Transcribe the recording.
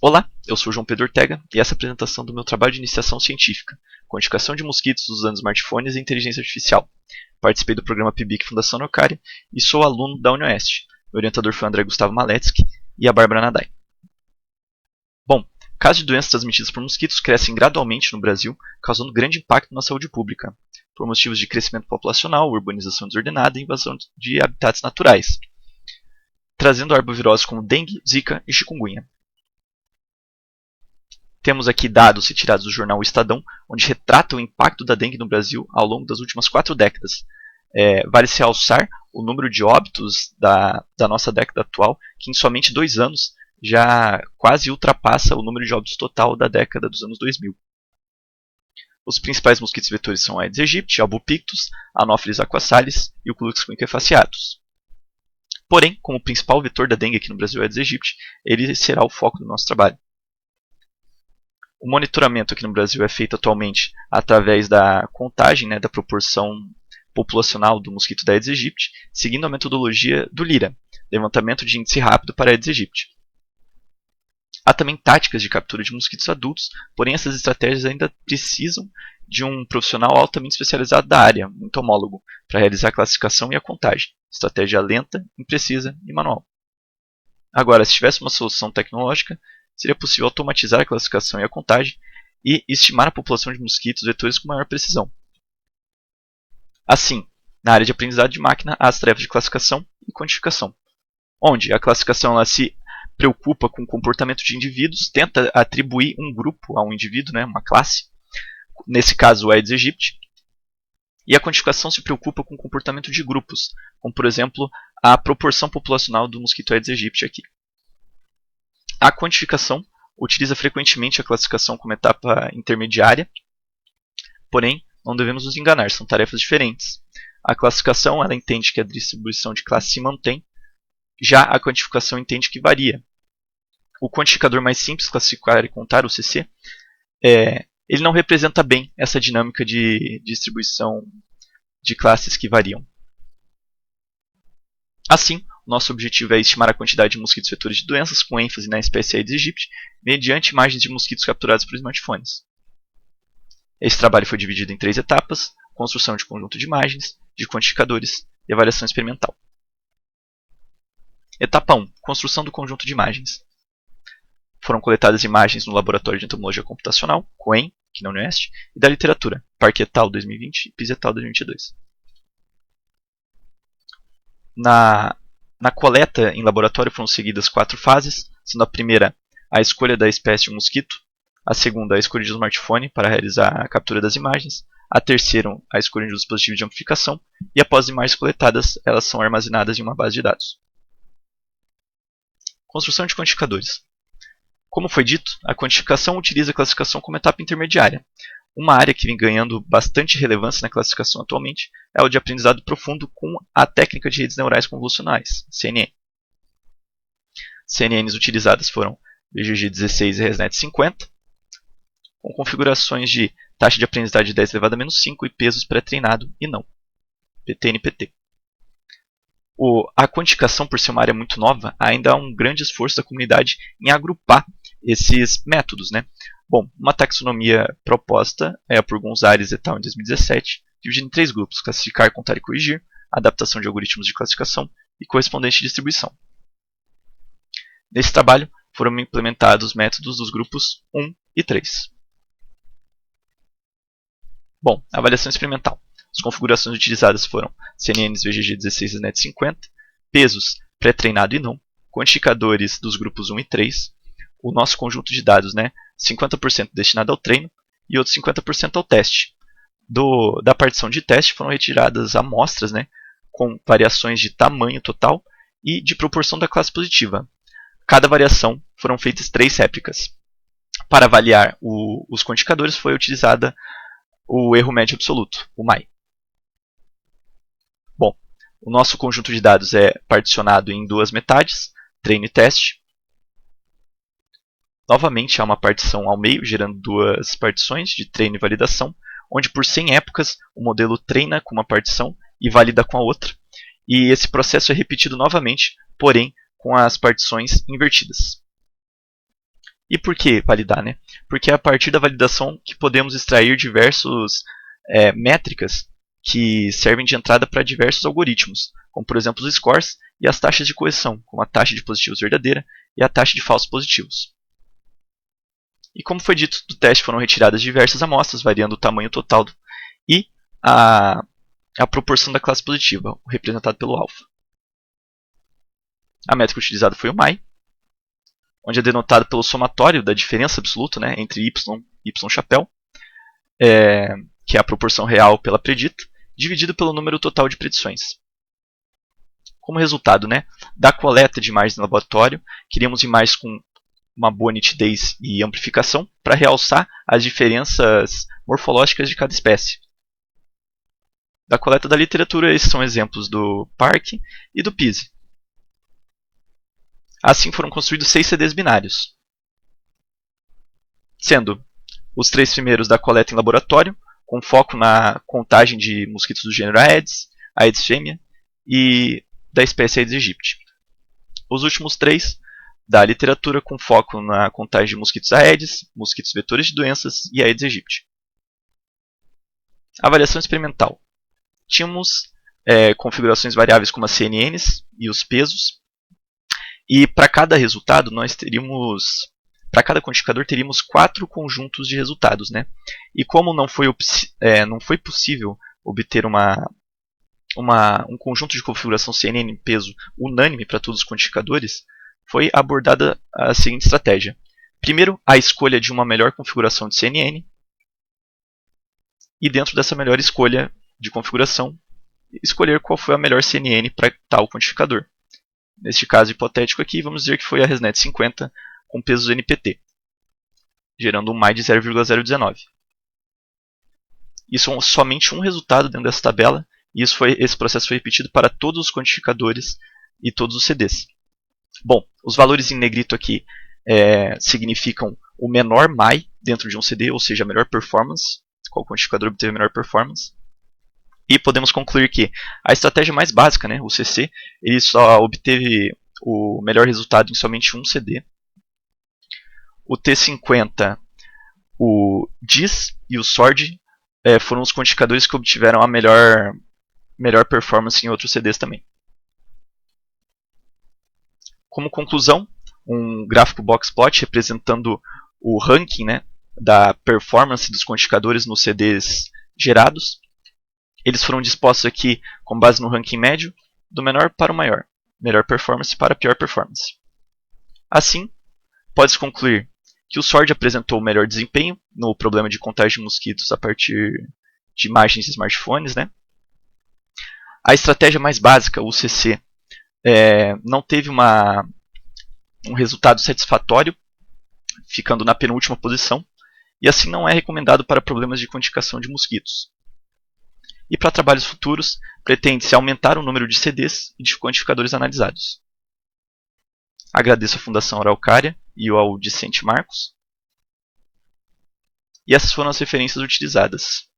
Olá, eu sou o João Pedro Ortega e essa é a apresentação do meu trabalho de iniciação científica, Quantificação de mosquitos usando smartphones e inteligência artificial. Participei do programa PIBIC Fundação Araucária e sou aluno da UniOeste. Meu orientador foi o André Gustavo Maletsky e a Bárbara Nadai. Bom, casos de doenças transmitidas por mosquitos crescem gradualmente no Brasil, causando grande impacto na saúde pública, por motivos de crescimento populacional, urbanização desordenada e invasão de habitats naturais, trazendo arboviroses como dengue, zika e chikungunya. Temos aqui dados retirados do jornal O Estadão, onde retrata o impacto da dengue no Brasil ao longo das últimas 4 décadas. Vale-se realçar o número de óbitos da nossa década atual, que em somente 2 anos já quase ultrapassa o número de óbitos total da década dos anos 2000. Os principais mosquitos vetores são Aedes aegypti, Albopictus, Anopheles aquasalis e o Culex quinquefasciatus. Porém, como o principal vetor da dengue aqui no Brasil é o Aedes aegypti, ele será o foco do nosso trabalho. O monitoramento aqui no Brasil é feito atualmente através da contagem da proporção populacional do mosquito da Aedes aegypti, seguindo a metodologia do LIRA, levantamento de índice rápido para Aedes aegypti. Há também táticas de captura de mosquitos adultos, porém essas estratégias ainda precisam de um profissional altamente especializado da área, um entomólogo, para realizar a classificação e a contagem, estratégia lenta, imprecisa e manual. Agora, se tivesse uma solução tecnológica, seria possível automatizar a classificação e a contagem e estimar a população de mosquitos vetores com maior precisão. Assim, na área de aprendizado de máquina, há as tarefas de classificação e quantificação, onde a classificação ela se preocupa com o comportamento de indivíduos, tenta atribuir um grupo a um indivíduo, uma classe, nesse caso o Aedes aegypti, e a quantificação se preocupa com o comportamento de grupos, como por exemplo a proporção populacional do mosquito Aedes aegypti aqui. A quantificação utiliza frequentemente a classificação como etapa intermediária, porém, não devemos nos enganar, são tarefas diferentes. A classificação ela entende que a distribuição de classe se mantém, já a quantificação entende que varia. O quantificador mais simples, classificar e contar, o CC, ele não representa bem essa dinâmica de distribuição de classes que variam. Assim, nosso objetivo é estimar a quantidade de mosquitos vetores de doenças, com ênfase na espécie Aedes aegypti, mediante imagens de mosquitos capturados por smartphones. Esse trabalho foi dividido em 3 etapas: construção de conjunto de imagens, de quantificadores e avaliação experimental. Etapa 1. Construção do conjunto de imagens. Foram coletadas imagens no Laboratório de Entomologia Computacional, COEM, aqui na UniOeste, e da literatura, Parque et al. 2020 e Pis et al. 2022. Na coleta em laboratório foram seguidas 4 fases, sendo a primeira a escolha da espécie de mosquito, a segunda a escolha de um smartphone para realizar a captura das imagens, a terceira a escolha de um dispositivo de amplificação e após as imagens coletadas, elas são armazenadas em uma base de dados. Construção de quantificadores. Como foi dito, a quantificação utiliza a classificação como etapa intermediária. Uma área que vem ganhando bastante relevância na classificação atualmente é o de aprendizado profundo com a técnica de redes neurais convolucionais, CNN. CNNs utilizadas foram BGG16 e ResNet50, com configurações de taxa de aprendizagem de 10 elevado a menos 5 e pesos pré-treinado e não, PTNPT. A quantificação, por ser uma área muito nova, ainda há um grande esforço da comunidade em agrupar esses métodos. Bom, uma taxonomia proposta é por Gonzalez et al. Em 2017, dividida em 3 grupos: classificar, contar e corrigir, adaptação de algoritmos de classificação e correspondente distribuição. Nesse trabalho, foram implementados os métodos dos grupos 1 e 3. Bom, avaliação experimental. As configurações utilizadas foram CNNs VGG16 e ResNet50, pesos pré-treinado e não, quantificadores dos grupos 1 e 3, o nosso conjunto de dados, 50% destinado ao treino e outros 50% ao teste. Da partição de teste foram retiradas amostras com variações de tamanho total e de proporção da classe positiva. Cada variação foram feitas 3 réplicas. Para avaliar os quantificadores foi utilizada o erro médio absoluto, o MAI. Bom, o nosso conjunto de dados é particionado em 2 metades, treino e teste. Novamente, há uma partição ao meio, gerando 2 partições de treino e validação, onde por 100 épocas o modelo treina com uma partição e valida com a outra. E esse processo é repetido novamente, porém com as partições invertidas. E por que validar, né? Porque é a partir da validação que podemos extrair diversas métricas que servem de entrada para diversos algoritmos, como por exemplo os scores e as taxas de correção, como a taxa de positivos verdadeira e a taxa de falsos positivos. E como foi dito, do teste foram retiradas diversas amostras, variando o tamanho total e a proporção da classe positiva, representada pelo alfa. A métrica utilizada foi o MAI, onde é denotado pelo somatório da diferença absoluta, né, entre y e y chapéu, que é a proporção real pela predita, dividido pelo número total de predições. Como resultado, né, da coleta de imagens no laboratório, queríamos imagens com uma boa nitidez e amplificação para realçar as diferenças morfológicas de cada espécie. Da coleta da literatura, esses são exemplos do PARC e do PISE. Assim foram construídos 6 CDs binários, sendo os 3 primeiros da coleta em laboratório, com foco na contagem de mosquitos do gênero Aedes, Aedes fêmea e da espécie Aedes aegypti. Os últimos 3 da literatura, com foco na contagem de mosquitos Aedes, mosquitos vetores de doenças e Aedes aegypti. Avaliação experimental. Tínhamos configurações variáveis como as CNNs e os pesos. E para cada resultado, nós teríamos, para cada quantificador, teríamos 4 conjuntos de resultados, né? E como não foi possível obter um conjunto de configuração CNN em peso unânime para todos os quantificadores, foi abordada a seguinte estratégia. Primeiro, a escolha de uma melhor configuração de CNN, e dentro dessa melhor escolha de configuração, escolher qual foi a melhor CNN para tal quantificador. Neste caso hipotético aqui, vamos dizer que foi a ResNet 50 com pesos NPT, gerando um MAI de 0,019. Isso é somente um resultado dentro dessa tabela, e esse processo foi repetido para todos os quantificadores e todos os CDs. Bom, os valores em negrito aqui significam o menor MAI dentro de um CD, ou seja, a melhor performance, qual quantificador obteve a melhor performance. E podemos concluir que a estratégia mais básica, né, o CC, ele só obteve o melhor resultado em somente um CD. O T50, o DIS e o SWORD foram os quantificadores que obtiveram a melhor performance em outros CDs também. Como conclusão, um gráfico boxplot representando o ranking, né, da performance dos quantificadores nos CDs gerados. Eles foram dispostos aqui com base no ranking médio, do menor para o maior, melhor performance para pior performance. Assim, pode-se concluir que o SWORD apresentou o melhor desempenho no problema de contagem de mosquitos a partir de imagens de smartphones, né? A estratégia mais básica, o CC, não teve um resultado satisfatório, ficando na penúltima posição, e assim não é recomendado para problemas de quantificação de mosquitos. E para trabalhos futuros, pretende-se aumentar o número de CDs e de quantificadores analisados. Agradeço à Fundação Araucária e ao Dicente Marcos. E essas foram as referências utilizadas.